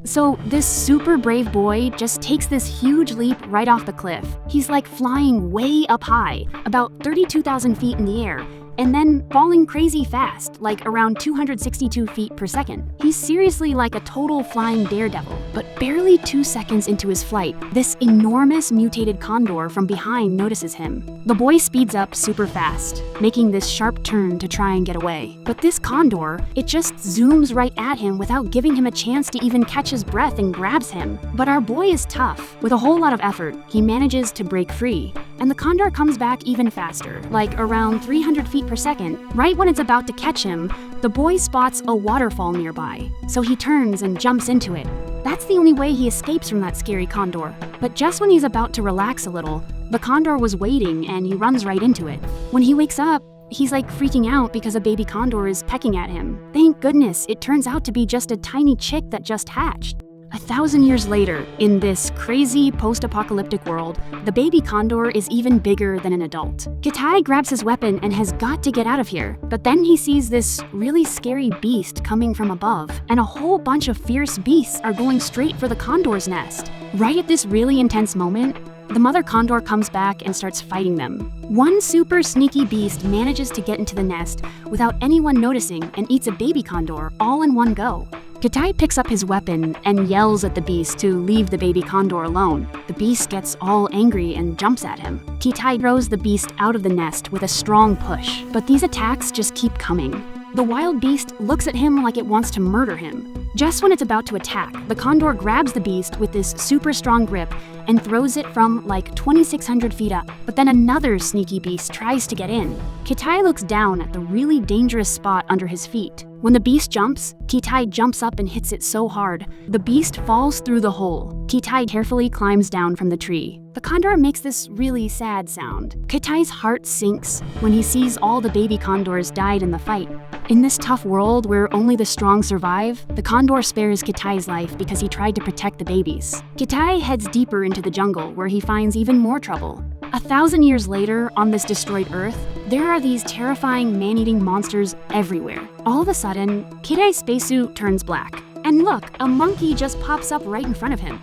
So this super brave boy just takes this huge leap right off the cliff. He's like flying way up high, about 32,000 feet in the air, and then falling crazy fast, like around 262 feet per second. He's seriously like a total flying daredevil. But barely 2 seconds into his flight, this enormous mutated condor from behind notices him. The boy speeds up super fast, making this sharp turn to try and get away. But this condor, it just zooms right at him without giving him a chance to even catch his breath and grabs him. But our boy is tough. With a whole lot of effort, he manages to break free. And the condor comes back even faster, like around 300 feet per second. Right when it's about to catch him, the boy spots a waterfall nearby. So he turns and jumps into it. That's the only way he escapes from that scary condor. But just when he's about to relax a little, the condor was waiting and he runs right into it. When he wakes up, he's like freaking out because a baby condor is pecking at him. Thank goodness, it turns out to be just a tiny chick that just hatched. 1,000 years later, in this crazy post-apocalyptic world, the baby condor is even bigger than an adult. Kitai grabs his weapon and has got to get out of here, but then he sees this really scary beast coming from above, and a whole bunch of fierce beasts are going straight for the condor's nest. Right at this really intense moment, the mother condor comes back and starts fighting them. One super sneaky beast manages to get into the nest without anyone noticing and eats a baby condor all in one go. Kitai picks up his weapon and yells at the beast to leave the baby condor alone. The beast gets all angry and jumps at him. Kitai throws the beast out of the nest with a strong push, but these attacks just keep coming. The wild beast looks at him like it wants to murder him. Just when it's about to attack, the condor grabs the beast with this super strong grip and throws it from like 2,600 feet up. But then another sneaky beast tries to get in. Kitai looks down at the really dangerous spot under his feet. When the beast jumps, Kitai jumps up and hits it so hard, the beast falls through the hole. Kitai carefully climbs down from the tree. The condor makes this really sad sound. Kitai's heart sinks when he sees all the baby condors died in the fight. In this tough world where only the strong survive, the condor spares Kitai's life because he tried to protect the babies. Kitai heads deeper into the jungle where he finds even more trouble. 1,000 years later, on this destroyed Earth, there are these terrifying man-eating monsters everywhere. All of a sudden, Kitai's spacesuit turns black. And look, a monkey just pops up right in front of him.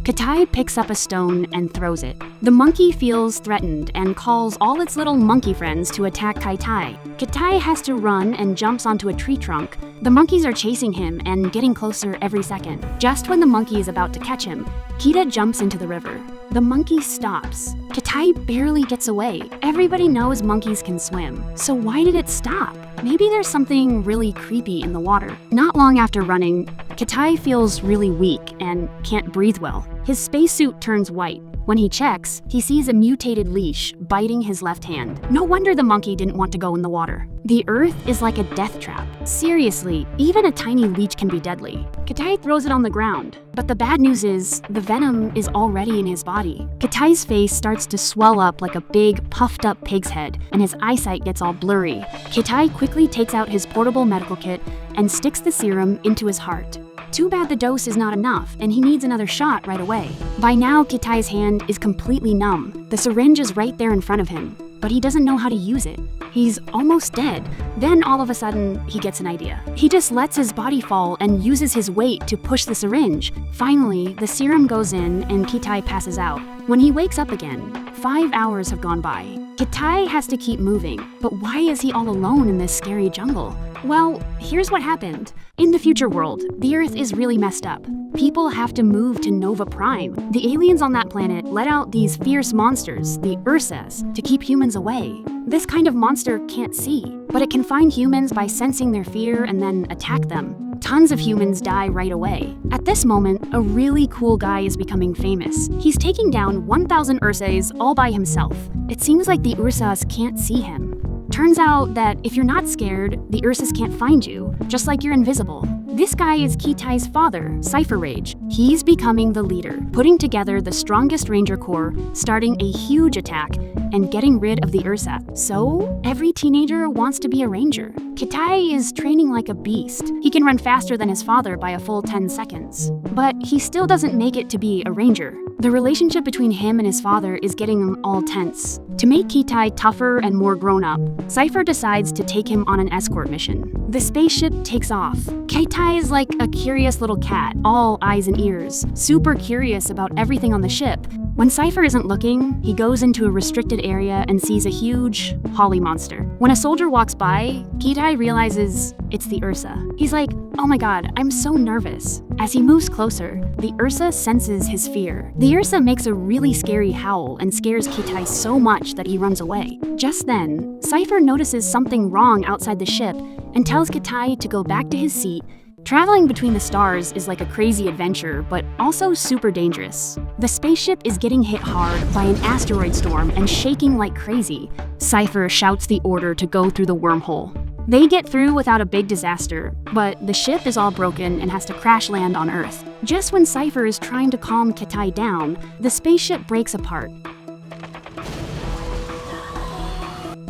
Kitai picks up a stone and throws it. The monkey feels threatened and calls all its little monkey friends to attack Kitai. Kitai has to run and jumps onto a tree trunk. The monkeys are chasing him and getting closer every second. Just when the monkey is about to catch him, Kita jumps into the river. The monkey stops. Kitai barely gets away. Everybody knows monkeys can swim, so why did it stop? Maybe there's something really creepy in the water. Not long after running, Kitai feels really weak and can't breathe well. His spacesuit turns white. When he checks, he sees a mutated leash biting his left hand. No wonder the monkey didn't want to go in the water. The Earth is like a death trap. Seriously, even a tiny leech can be deadly. Kitai throws it on the ground, but the bad news is the venom is already in his body. Kitai's face starts to swell up like a big, puffed up pig's head, and his eyesight gets all blurry. Kitai quickly takes out his portable medical kit and sticks the serum into his heart. Too bad the dose is not enough, and he needs another shot right away. By now, Kitai's hand is completely numb. The syringe is right there in front of him, but he doesn't know how to use it. He's almost dead. Then all of a sudden, he gets an idea. He just lets his body fall and uses his weight to push the syringe. Finally, the serum goes in and Kitai passes out. When he wakes up again, 5 hours have gone by. Kitai has to keep moving, but why is he all alone in this scary jungle? Well, here's what happened. In the future world, the Earth is really messed up. People have to move to Nova Prime. The aliens on that planet let out these fierce monsters, the Ursas, to keep humans away. This kind of monster can't see, but it can find humans by sensing their fear and then attack them. Tons of humans die right away. At this moment, a really cool guy is becoming famous. He's taking down 1,000 Ursas all by himself. It seems like the Ursas can't see him. Turns out that if you're not scared, the Ursas can't find you, just like you're invisible. This guy is Kitai's father, Cypher Rage. He's becoming the leader, putting together the strongest Ranger Corps, starting a huge attack, and getting rid of the Ursa. So, every teenager wants to be a ranger. Kitai is training like a beast. He can run faster than his father by a full 10 seconds. But he still doesn't make it to be a ranger. The relationship between him and his father is getting all tense. To make Kitai tougher and more grown up, Cypher decides to take him on an escort mission. The spaceship takes off. Kitai is like a curious little cat, all eyes and ears, super curious about everything on the ship. When Cypher isn't looking, he goes into a restricted area and sees a huge holly monster. When a soldier walks by, Kitai realizes it's the Ursa. He's like, "Oh my god, I'm so nervous." As he moves closer, the Ursa senses his fear. The Ursa makes a really scary howl and scares Kitai so much that he runs away. Just then, Cypher notices something wrong outside the ship and tells Kitai to go back to his seat. Traveling between the stars is like a crazy adventure, but also super dangerous. The spaceship is getting hit hard by an asteroid storm and shaking like crazy. Cypher shouts the order to go through the wormhole. They get through without a big disaster, but the ship is all broken and has to crash land on Earth. Just when Cypher is trying to calm Kitai down, the spaceship breaks apart.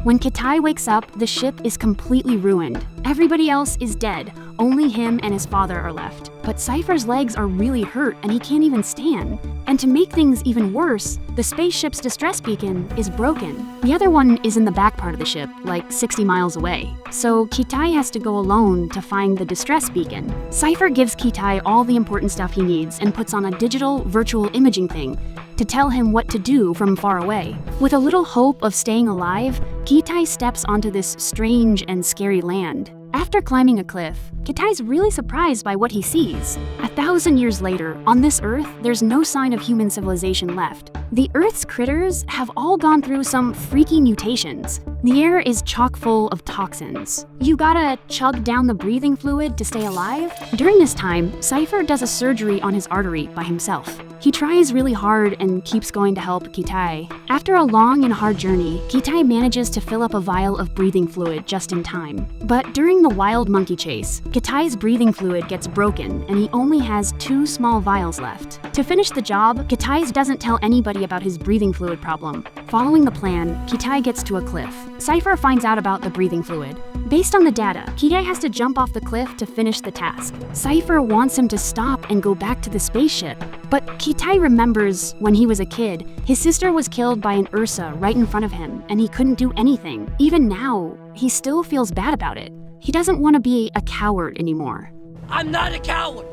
When Kitai wakes up, the ship is completely ruined. Everybody else is dead. Only him and his father are left. But Cypher's legs are really hurt and he can't even stand. And to make things even worse, the spaceship's distress beacon is broken. The other one is in the back part of the ship, like 60 miles away. So Kitai has to go alone to find the distress beacon. Cypher gives Kitai all the important stuff he needs and puts on a digital virtual imaging thing to tell him what to do from far away. With a little hope of staying alive, Kitai steps onto this strange and scary land. After climbing a cliff, Kitai's really surprised by what he sees. 1,000 years later, on this Earth, there's no sign of human civilization left. The Earth's critters have all gone through some freaky mutations. The air is chock full of toxins. You gotta chug down the breathing fluid to stay alive? During this time, Cypher does a surgery on his artery by himself. He tries really hard and keeps going to help Kitai. After a long and hard journey, Kitai manages to fill up a vial of breathing fluid just in time. But during the wild monkey chase, Kitai's breathing fluid gets broken and he only has 2 small vials left. To finish the job, Kitai doesn't tell anybody about his breathing fluid problem. Following the plan, Kitai gets to a cliff. Cypher finds out about the breathing fluid. Based on the data, Kitai has to jump off the cliff to finish the task. Cypher wants him to stop and go back to the spaceship. But Kitai remembers when he was a kid, his sister was killed by an Ursa right in front of him, and he couldn't do anything. Even now, he still feels bad about it. He doesn't want to be a coward anymore. I'm not a coward!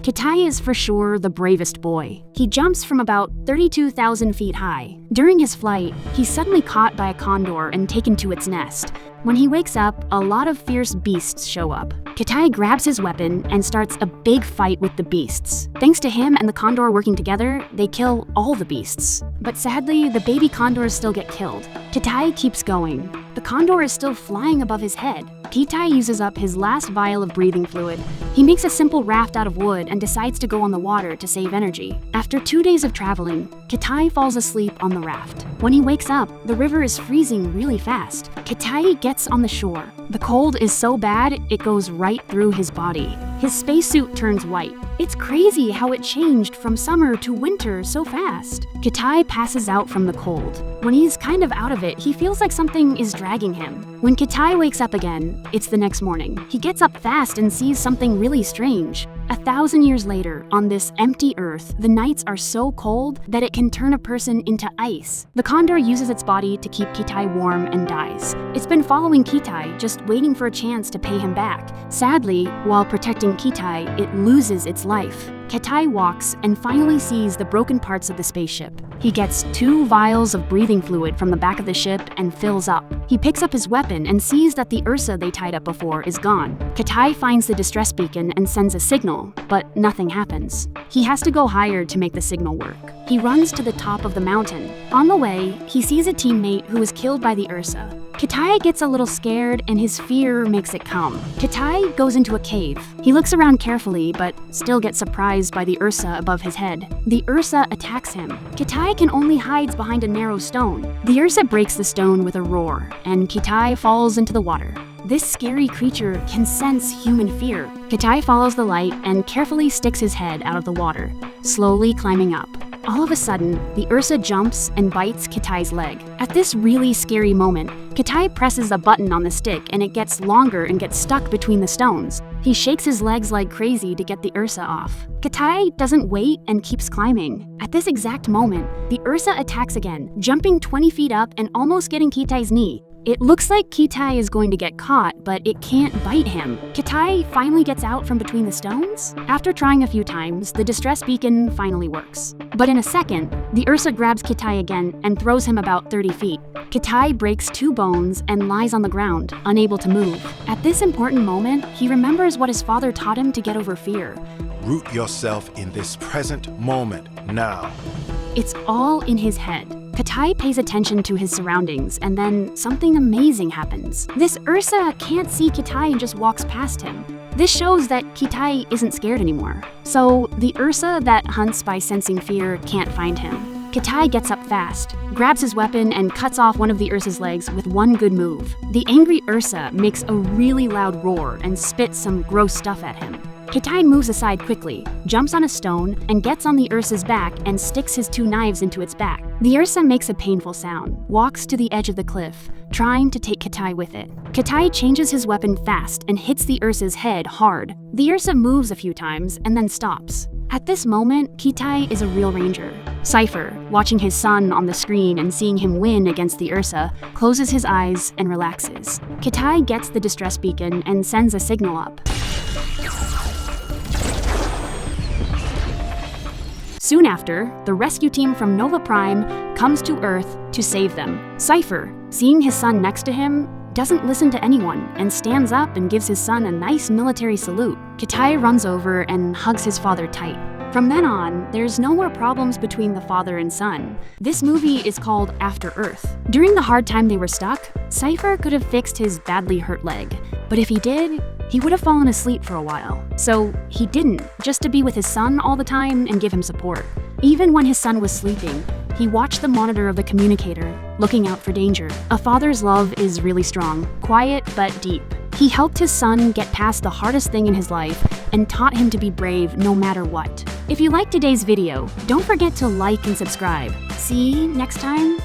Kitai is for sure the bravest boy. He jumps from about 32,000 feet high. During his flight, he's suddenly caught by a condor and taken to its nest. When he wakes up, a lot of fierce beasts show up. Kitai grabs his weapon and starts a big fight with the beasts. Thanks to him and the condor working together, they kill all the beasts. But sadly, the baby condors still get killed. Kitai keeps going. The condor is still flying above his head. Kitai uses up his last vial of breathing fluid. He makes a simple raft out of wood and decides to go on the water to save energy. After 2 days of traveling, Kitai falls asleep on the raft. When he wakes up, the river is freezing really fast. Kitai gets on the shore. The cold is so bad, it goes right through his body. His spacesuit turns white. It's crazy how it changed from summer to winter so fast. Kitai passes out from the cold. When he's kind of out of it, he feels like something is dragging him. When Kitai wakes up again, it's the next morning. He gets up fast and sees something really strange. 1,000 years later, on this empty Earth, the nights are so cold that it can turn a person into ice. The condor uses its body to keep Kitai warm and dies. It's been following Kitai, just waiting for a chance to pay him back. Sadly, while protecting Kitai, it loses its life. Kitai walks and finally sees the broken parts of the spaceship. He gets 2 vials of breathing fluid from the back of the ship and fills up. He picks up his weapon and sees that the Ursa they tied up before is gone. Kitai finds the distress beacon and sends a signal, but nothing happens. He has to go higher to make the signal work. He runs to the top of the mountain. On the way, he sees a teammate who was killed by the Ursa. Kitai gets a little scared and his fear makes it come. Kitai goes into a cave. He looks around carefully, but still gets surprised by the Ursa above his head. The Ursa attacks him. Kitai can only hide behind a narrow stone. The Ursa breaks the stone with a roar, and Kitai falls into the water. This scary creature can sense human fear. Kitai follows the light and carefully sticks his head out of the water, slowly climbing up. All of a sudden, the Ursa jumps and bites Kitai's leg. At this really scary moment, Kitai presses a button on the stick and it gets longer and gets stuck between the stones. He shakes his legs like crazy to get the Ursa off. Kitai doesn't wait and keeps climbing. At this exact moment, the Ursa attacks again, jumping 20 feet up and almost getting Kitai's knee. It looks like Kitai is going to get caught, but it can't bite him. Kitai finally gets out from between the stones. After trying a few times, the distress beacon finally works. But in a second, the Ursa grabs Kitai again and throws him about 30 feet. Kitai breaks 2 bones and lies on the ground, unable to move. At this important moment, he remembers what his father taught him to get over fear. Root yourself in this present moment, now. It's all in his head. Kitai pays attention to his surroundings, and then something amazing happens. This Ursa can't see Kitai and just walks past him. This shows that Kitai isn't scared anymore. So the Ursa that hunts by sensing fear can't find him. Kitai gets up fast, grabs his weapon, and cuts off one of the Ursa's legs with one good move. The angry Ursa makes a really loud roar and spits some gross stuff at him. Kitai moves aside quickly, jumps on a stone, and gets on the Ursa's back and sticks his 2 knives into its back. The Ursa makes a painful sound, walks to the edge of the cliff, trying to take Kitai with it. Kitai changes his weapon fast and hits the Ursa's head hard. The Ursa moves a few times and then stops. At this moment, Kitai is a real ranger. Cypher, watching his son on the screen and seeing him win against the Ursa, closes his eyes and relaxes. Kitai gets the distress beacon and sends a signal up. Soon after, the rescue team from Nova Prime comes to Earth to save them. Cypher, seeing his son next to him, doesn't listen to anyone and stands up and gives his son a nice military salute. Kitai runs over and hugs his father tight. From then on, there's no more problems between the father and son. This movie is called After Earth. During the hard time they were stuck, Cypher could have fixed his badly hurt leg. But if he did, he would have fallen asleep for a while. So he didn't, just to be with his son all the time and give him support. Even when his son was sleeping, he watched the monitor of the communicator, looking out for danger. A father's love is really strong, quiet but deep. He helped his son get past the hardest thing in his life and taught him to be brave no matter what. If you liked today's video, don't forget to like and subscribe. See you next time.